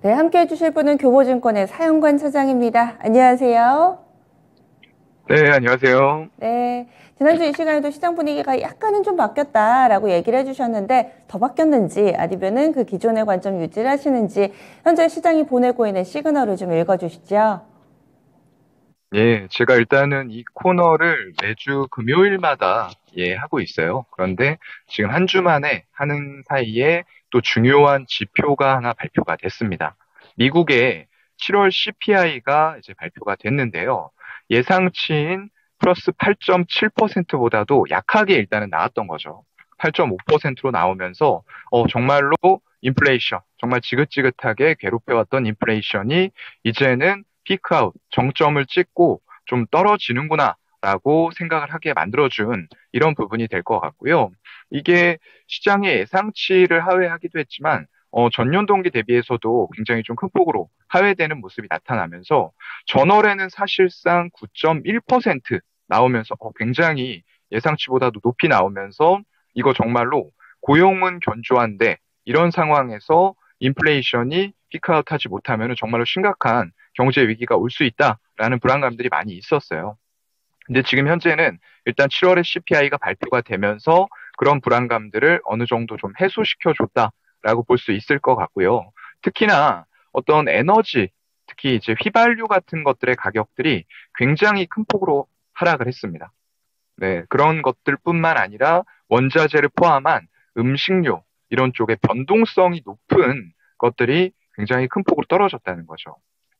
네, 함께 해주실 분은 교보증권의 사연관 차장입니다. 안녕하세요. 네, 안녕하세요. 네, 지난주 이 시간에도 시장 분위기가 약간은 좀 바뀌었다라고 얘기를 해주셨는데 더 바뀌었는지 아니면은 그 기존의 관점 유지를 하시는지 현재 시장이 보내고 있는 시그널을 좀 읽어주시죠. 예, 제가 일단은 이 코너를 매주 금요일마다 하고 있어요. 그런데 지금 한 주 만에 하는 사이에 또 중요한 지표가 하나 발표가 됐습니다. 미국의 7월 CPI가 이제 발표가 됐는데요. 예상치인 플러스 8.7%보다도 약하게 일단은 나왔던 거죠. 8.5%로 나오면서 정말로 인플레이션, 정말 지긋지긋하게 괴롭혀왔던 인플레이션이 이제는 피크아웃, 정점을 찍고 좀 떨어지는구나라고 생각을 하게 만들어준 이런 부분이 될 것 같고요. 이게 시장의 예상치를 하회하기도 했지만 전년 동기 대비해서도 굉장히 좀 큰 폭으로 하회되는 모습이 나타나면서 전월에는 사실상 9.1% 나오면서 굉장히 예상치보다도 높이 나오면서 이거 정말로 고용은 견조한데 이런 상황에서 인플레이션이 피크아웃하지 못하면 정말로 심각한 경제 위기가 올 수 있다라는 불안감들이 많이 있었어요. 근데 지금 현재는 일단 7월에 CPI가 발표가 되면서 그런 불안감들을 어느 정도 좀 해소시켜 줬다라고 볼 수 있을 것 같고요. 특히나 어떤 에너지, 특히 이제 휘발유 같은 것들의 가격들이 굉장히 큰 폭으로 하락을 했습니다. 네, 그런 것들뿐만 아니라 원자재를 포함한 음식료 이런 쪽에 변동성이 높은 것들이 굉장히 큰 폭으로 떨어졌다는 거죠.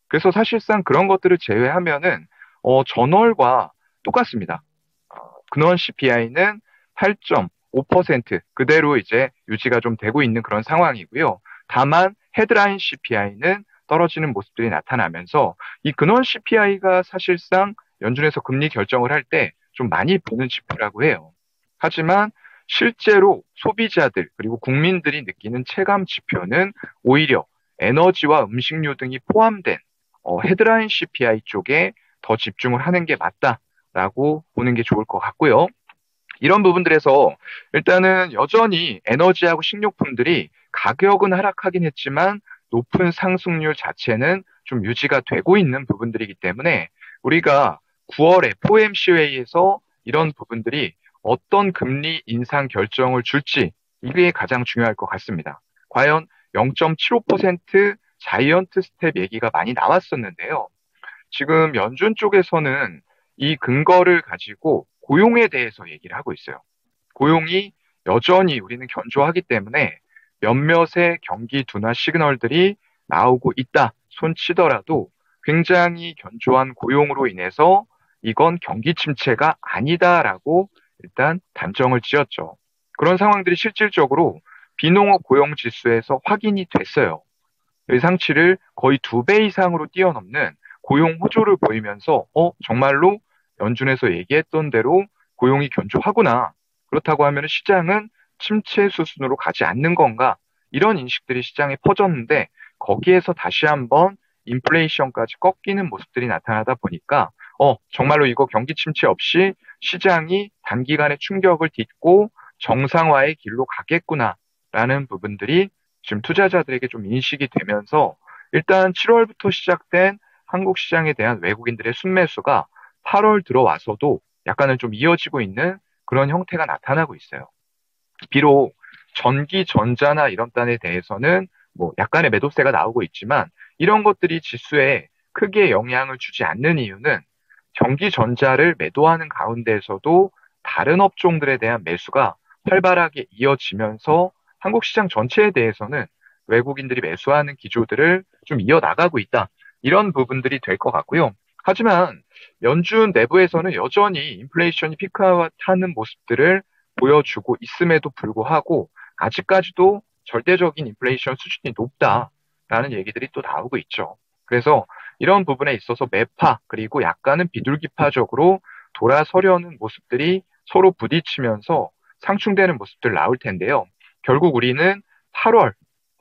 그래서 사실상 그런 것들을 제외하면은 전월과 똑같습니다. 근원 CPI는 8.5% 그대로 이제 유지가 좀 되고 있는 그런 상황이고요. 다만 헤드라인 CPI는 떨어지는 모습들이 나타나면서 이 근원 CPI가 사실상 연준에서 금리 결정을 할 때 좀 많이 보는 지표라고 해요. 하지만 실제로 소비자들 그리고 국민들이 느끼는 체감 지표는 오히려 에너지와 음식료 등이 포함된 헤드라인 CPI 쪽에 더 집중을 하는 게 맞다라고 보는 게 좋을 것 같고요. 이런 부분들에서 일단은 여전히 에너지하고 식료품들이 가격은 하락하긴 했지만 높은 상승률 자체는 좀 유지가 되고 있는 부분들이기 때문에 우리가 9월에 FOMC 회의에서 이런 부분들이 어떤 금리 인상 결정을 줄지 이게 가장 중요할 것 같습니다. 과연 0.75% 자이언트 스텝 얘기가 많이 나왔었는데요. 지금 연준 쪽에서는 이 근거를 가지고 고용에 대해서 얘기를 하고 있어요. 고용이 여전히 우리는 견조하기 때문에 몇몇의 경기 둔화 시그널들이 나오고 있다 손치더라도 굉장히 견조한 고용으로 인해서 이건 경기 침체가 아니다라고 일단 단정을 지었죠. 그런 상황들이 실질적으로 비농업 고용 지수에서 확인이 됐어요. 예상치를 거의 2배 이상으로 뛰어넘는 고용 호조를 보이면서 정말로 연준에서 얘기했던 대로 고용이 견조하구나. 그렇다고 하면 시장은 침체 수순으로 가지 않는 건가? 이런 인식들이 시장에 퍼졌는데 거기에서 다시 한번 인플레이션까지 꺾이는 모습들이 나타나다 보니까 정말로 이거 경기 침체 없이 시장이 단기간에 충격을 딛고 정상화의 길로 가겠구나라는 부분들이 지금 투자자들에게 좀 인식이 되면서 일단 7월부터 시작된 한국 시장에 대한 외국인들의 순매수가 8월 들어와서도 약간은 좀 이어지고 있는 그런 형태가 나타나고 있어요. 비록 전기, 전자나 이런 단에 대해서는 뭐 약간의 매도세가 나오고 있지만 이런 것들이 지수에 크게 영향을 주지 않는 이유는 전기, 전자를 매도하는 가운데에서도 다른 업종들에 대한 매수가 활발하게 이어지면서 한국 시장 전체에 대해서는 외국인들이 매수하는 기조들을 좀 이어나가고 있다. 이런 부분들이 될 것 같고요. 하지만 연준 내부에서는 여전히 인플레이션이 피크아웃하는 모습들을 보여주고 있음에도 불구하고 아직까지도 절대적인 인플레이션 수준이 높다라는 얘기들이 또 나오고 있죠. 그래서 이런 부분에 있어서 매파 그리고 약간은 비둘기파적으로 돌아서려는 모습들이 서로 부딪히면서 상충되는 모습들 나올 텐데요. 결국 우리는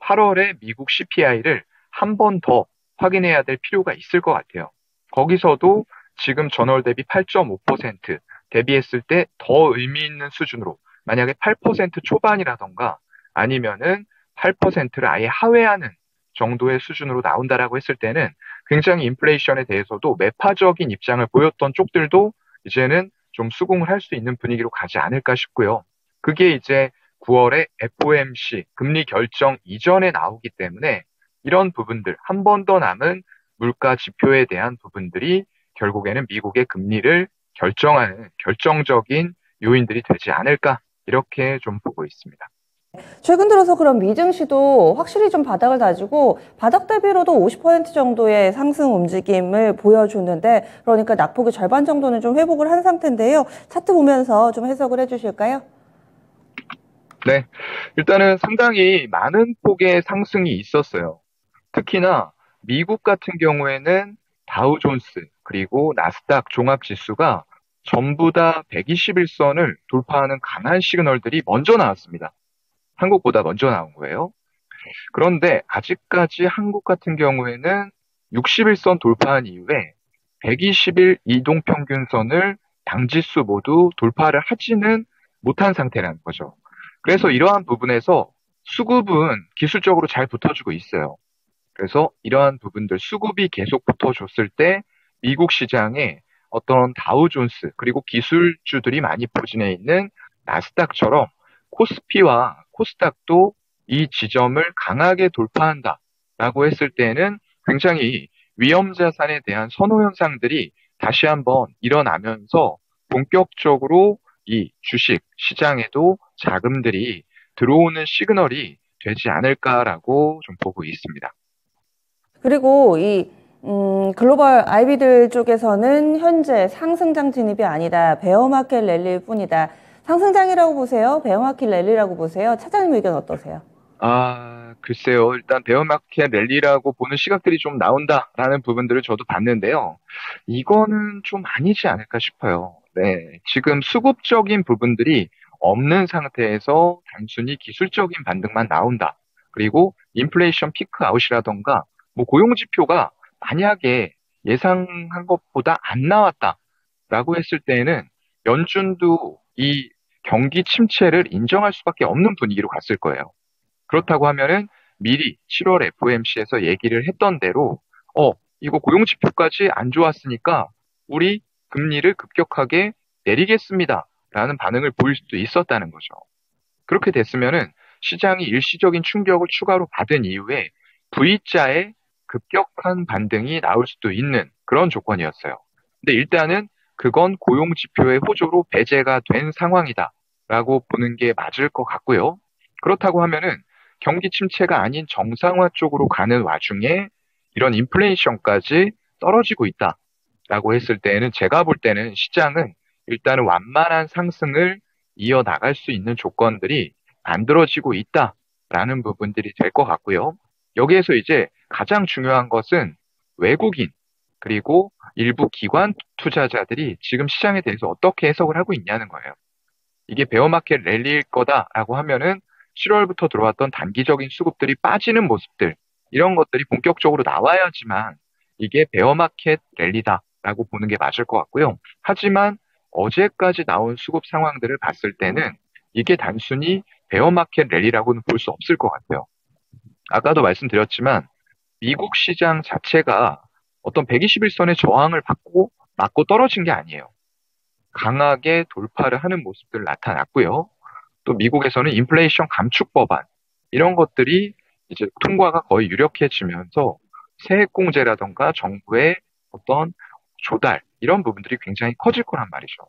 8월에 미국 CPI를 한 번 더 확인해야 될 필요가 있을 것 같아요. 거기서도 지금 전월 대비 8.5% 대비했을 때 더 의미 있는 수준으로 만약에 8% 초반이라던가 아니면은 8%를 아예 하회하는 정도의 수준으로 나온다라고 했을 때는 굉장히 인플레이션에 대해서도 매파적인 입장을 보였던 쪽들도 이제는 좀 수긍을 할 수 있는 분위기로 가지 않을까 싶고요. 그게 이제 9월에 FOMC 금리 결정 이전에 나오기 때문에 이런 부분들, 한 번 더 남은 물가 지표에 대한 부분들이 결국에는 미국의 금리를 결정하는 결정적인 요인들이 되지 않을까 이렇게 좀 보고 있습니다. 최근 들어서 그럼 미증시도 확실히 좀 바닥을 다지고 바닥 대비로도 50% 정도의 상승 움직임을 보여줬는데 그러니까 낙폭의 절반 정도는 좀 회복을 한 상태인데요. 차트 보면서 좀 해석을 해주실까요? 네, 일단은 상당히 많은 폭의 상승이 있었어요. 특히나 미국 같은 경우에는 다우존스 그리고 나스닥 종합지수가 전부 다 121선을 돌파하는 강한 시그널들이 먼저 나왔습니다. 한국보다 먼저 나온 거예요. 그런데 아직까지 한국 같은 경우에는 61선 돌파한 이후에 120일 이동평균선을 양지수 모두 돌파를 하지는 못한 상태라는 거죠. 그래서 이러한 부분에서 수급은 기술적으로 잘 붙어주고 있어요. 그래서 이러한 부분들 수급이 계속 붙어줬을 때 미국 시장에 어떤 다우존스 그리고 기술주들이 많이 포진해 있는 나스닥처럼 코스피와 코스닥도 이 지점을 강하게 돌파한다라고 했을 때는 굉장히 위험 자산에 대한 선호 현상들이 다시 한번 일어나면서 본격적으로 이 주식 시장에도 자금들이 들어오는 시그널이 되지 않을까라고 좀 보고 있습니다. 그리고 이 글로벌 IB들 쪽에서는 현재 상승장 진입이 아니다. 베어마켓 랠리일 뿐이다. 상승장이라고 보세요? 베어마켓 랠리라고 보세요? 차장님 의견 어떠세요? 글쎄요. 일단 베어마켓 랠리라고 보는 시각들이 좀 나온다라는 부분들을 저도 봤는데요. 이거는 좀 아니지 않을까 싶어요. 네. 지금 수급적인 부분들이 없는 상태에서 단순히 기술적인 반등만 나온다. 그리고 인플레이션 피크 아웃이라던가 뭐 고용 지표가 만약에 예상한 것보다 안 나왔다라고 했을 때에는 연준도 이 경기 침체를 인정할 수밖에 없는 분위기로 갔을 거예요. 그렇다고 하면은 미리 7월 FOMC에서 얘기를 했던 대로, 이거 고용 지표까지 안 좋았으니까 우리 금리를 급격하게 내리겠습니다. 라는 반응을 보일 수도 있었다는 거죠. 그렇게 됐으면은 시장이 일시적인 충격을 추가로 받은 이후에 V자의 급격한 반등이 나올 수도 있는 그런 조건이었어요. 근데 일단은 그건 고용 지표의 호조로 배제가 된 상황이다라고 보는 게 맞을 것 같고요. 그렇다고 하면은 경기 침체가 아닌 정상화 쪽으로 가는 와중에 이런 인플레이션까지 떨어지고 있다라고 했을 때는 제가 볼 때는 시장은 일단은 완만한 상승을 이어나갈 수 있는 조건들이 만들어지고 있다라는 부분들이 될 것 같고요. 여기에서 이제 가장 중요한 것은 외국인 그리고 일부 기관 투자자들이 지금 시장에 대해서 어떻게 해석을 하고 있냐는 거예요. 이게 베어마켓 랠리일 거다라고 하면은 7월부터 들어왔던 단기적인 수급들이 빠지는 모습들, 이런 것들이 본격적으로 나와야지만 이게 베어마켓 랠리다라고 보는 게 맞을 것 같고요. 하지만 어제까지 나온 수급 상황들을 봤을 때는 이게 단순히 베어마켓 랠리라고는 볼 수 없을 것 같아요. 아까도 말씀드렸지만 미국 시장 자체가 어떤 121선의 저항을 받고 맞고 떨어진 게 아니에요. 강하게 돌파를 하는 모습들 나타났고요. 또 미국에서는 인플레이션 감축 법안 이런 것들이 이제 통과가 거의 유력해지면서 세액공제라던가 정부의 어떤 조달 이런 부분들이 굉장히 커질 거란 말이죠.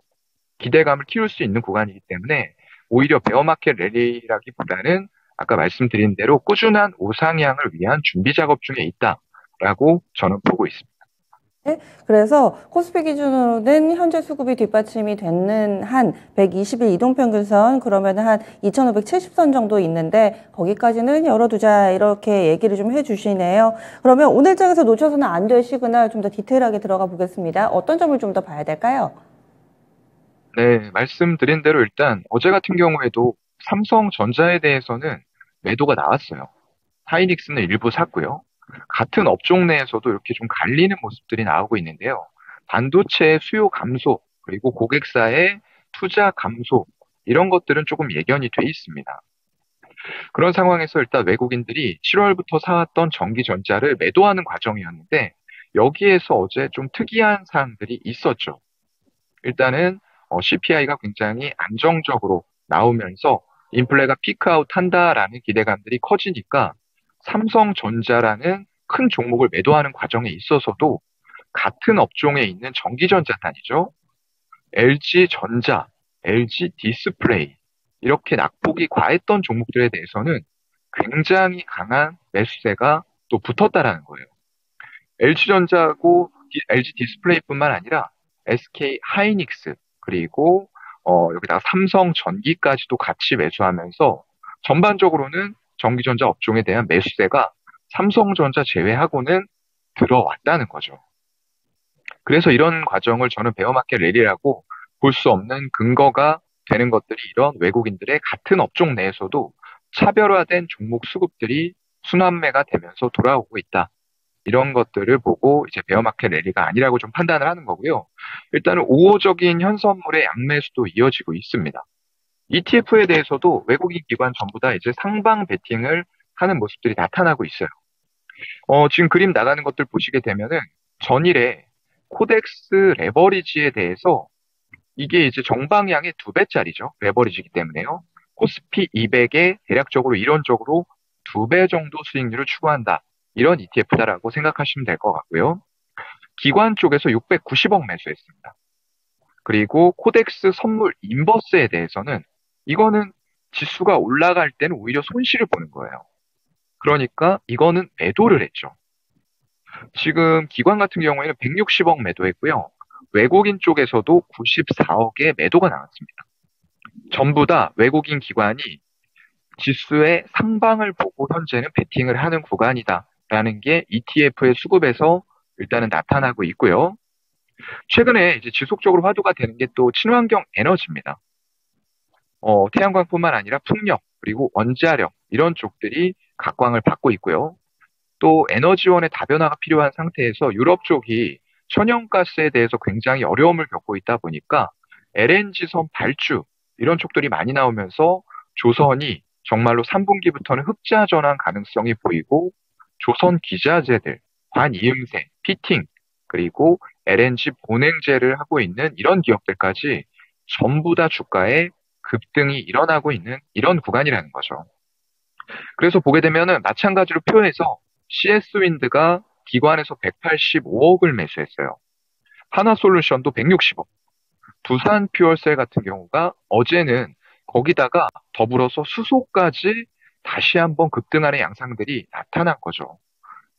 기대감을 키울 수 있는 구간이기 때문에 오히려 베어마켓 랠리라기보다는 아까 말씀드린 대로 꾸준한 우상향을 위한 준비 작업 중에 있다라고 저는 보고 있습니다. 그래서 코스피 기준으로는 현재 수급이 뒷받침이 되는 한 120일 이동평균선 그러면 한 2570선 정도 있는데 거기까지는 열어두자 이렇게 얘기를 좀 해주시네요. 그러면 오늘 장에서 놓쳐서는 안 될 시그널 좀 더 디테일하게 들어가 보겠습니다. 어떤 점을 좀 더 봐야 될까요? 네, 말씀드린 대로 일단 어제 같은 경우에도 삼성전자에 대해서는 매도가 나왔어요. 하이닉스는 일부 샀고요. 같은 업종 내에서도 이렇게 좀 갈리는 모습들이 나오고 있는데요. 반도체 수요 감소, 그리고 고객사의 투자 감소, 이런 것들은 조금 예견이 돼 있습니다. 그런 상황에서 일단 외국인들이 7월부터 사왔던 전기전자를 매도하는 과정이었는데 여기에서 어제 좀 특이한 사항들이 있었죠. 일단은 CPI가 굉장히 안정적으로 나오면서 인플레가 피크아웃 한다라는 기대감들이 커지니까 삼성전자라는 큰 종목을 매도하는 과정에 있어서도 같은 업종에 있는 전기전자단이죠. LG전자, LG디스플레이 이렇게 낙폭이 과했던 종목들에 대해서는 굉장히 강한 매수세가 또 붙었다라는 거예요. LG전자고 LG디스플레이뿐만 아니라 SK 하이닉스 그리고 여기다가 삼성전기까지도 같이 매수하면서 전반적으로는 전기전자 업종에 대한 매수세가 삼성전자 제외하고는 들어왔다는 거죠. 그래서 이런 과정을 저는 베어마켓 랠리라고 볼 수 없는 근거가 되는 것들이 이런 외국인들의 같은 업종 내에서도 차별화된 종목 수급들이 순환매가 되면서 돌아오고 있다. 이런 것들을 보고 이제 베어마켓 랠리가 아니라고 좀 판단을 하는 거고요. 일단은 우호적인 현선물의 양매수도 이어지고 있습니다. ETF에 대해서도 외국인 기관 전부 다 이제 상방 베팅을 하는 모습들이 나타나고 있어요. 지금 그림 나가는 것들 보시게 되면은 전일에 코덱스 레버리지에 대해서 이게 이제 정방향의 2배짜리죠. 레버리지이기 때문에요. 코스피 200에 대략적으로 이론적으로 2배 정도 수익률을 추구한다. 이런 ETF다라고 생각하시면 될 것 같고요. 기관 쪽에서 690억 매수했습니다. 그리고 코덱스 선물 인버스에 대해서는 이거는 지수가 올라갈 때는 오히려 손실을 보는 거예요. 그러니까 이거는 매도를 했죠. 지금 기관 같은 경우에는 160억 매도했고요. 외국인 쪽에서도 94억의 매도가 나왔습니다. 전부 다 외국인 기관이 지수의 상방을 보고 현재는 베팅을 하는 구간이다라는 게 ETF의 수급에서 일단은 나타나고 있고요. 최근에 이제 지속적으로 화두가 되는 게 또 친환경 에너지입니다. 태양광뿐만 아니라 풍력 그리고 원자력 이런 쪽들이 각광을 받고 있고요. 또 에너지원의 다변화가 필요한 상태에서 유럽 쪽이 천연가스에 대해서 굉장히 어려움을 겪고 있다 보니까 LNG선 발주 이런 쪽들이 많이 나오면서 조선이 정말로 3분기부터는 흑자 전환 가능성이 보이고 조선 기자재들, 관이음새, 피팅 그리고 LNG 본행제를 하고 있는 이런 기업들까지 전부 다 주가에 급등이 일어나고 있는 이런 구간이라는 거죠. 그래서 보게 되면은 마찬가지로 표현해서 CS윈드가 기관에서 185억을 매수했어요. 하나솔루션도 160억. 두산퓨얼셀 같은 경우가 어제는 거기다가 더불어서 수소까지 다시 한번 급등하는 양상들이 나타난 거죠.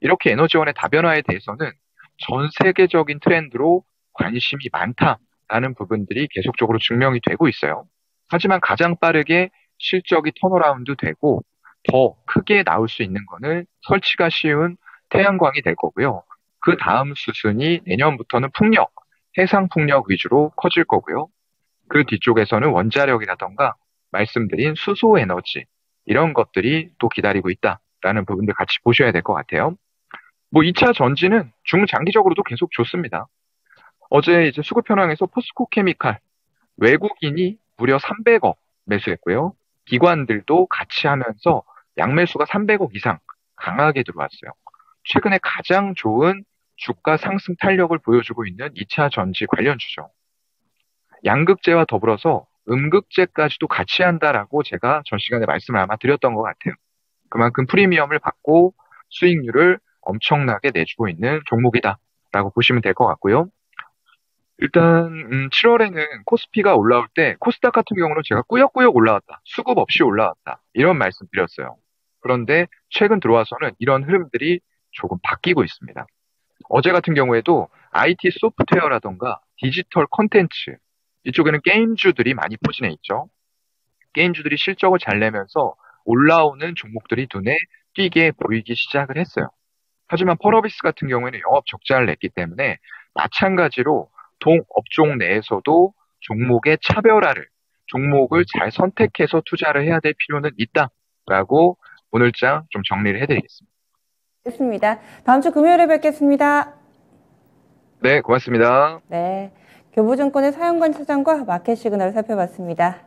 이렇게 에너지원의 다변화에 대해서는 전 세계적인 트렌드로 관심이 많다라는 부분들이 계속적으로 증명이 되고 있어요. 하지만 가장 빠르게 실적이 턴어라운드 되고 더 크게 나올 수 있는 거는 설치가 쉬운 태양광이 될 거고요. 그 다음 수순이 내년부터는 풍력, 해상 풍력 위주로 커질 거고요. 그 뒤쪽에서는 원자력이라던가 말씀드린 수소 에너지 이런 것들이 또 기다리고 있다라는 부분들 같이 보셔야 될 것 같아요. 뭐 2차 전지는 중장기적으로도 계속 좋습니다. 어제 이제 수급 현황에서 포스코 케미칼 외국인이 무려 300억 매수했고요. 기관들도 같이 하면서 양매수가 300억 이상 강하게 들어왔어요. 최근에 가장 좋은 주가 상승 탄력을 보여주고 있는 2차 전지 관련주죠. 양극재와 더불어서 음극재까지도 같이 한다라고 제가 전 시간에 말씀을 아마 드렸던 것 같아요. 그만큼 프리미엄을 받고 수익률을 엄청나게 내주고 있는 종목이다라고 보시면 될 것 같고요. 일단 7월에는 코스피가 올라올 때 코스닥 같은 경우는 제가 꾸역꾸역 올라왔다. 수급 없이 올라왔다. 이런 말씀 드렸어요. 그런데 최근 들어와서는 이런 흐름들이 조금 바뀌고 있습니다. 어제 같은 경우에도 IT 소프트웨어라던가 디지털 콘텐츠 이쪽에는 게임주들이 많이 포진해 있죠. 게임주들이 실적을 잘 내면서 올라오는 종목들이 눈에 띄게 보이기 시작을 했어요. 하지만 펄어비스 같은 경우에는 영업 적자를 냈기 때문에 마찬가지로 동업종 내에서도 종목의 차별화를, 종목을 잘 선택해서 투자를 해야 될 필요는 있다라고 오늘장 좀 정리를 해드리겠습니다. 좋습니다. 다음 주 금요일에 뵙겠습니다. 네, 고맙습니다. 네. 교보증권의 사연관 차장과 마켓 시그널을 살펴봤습니다.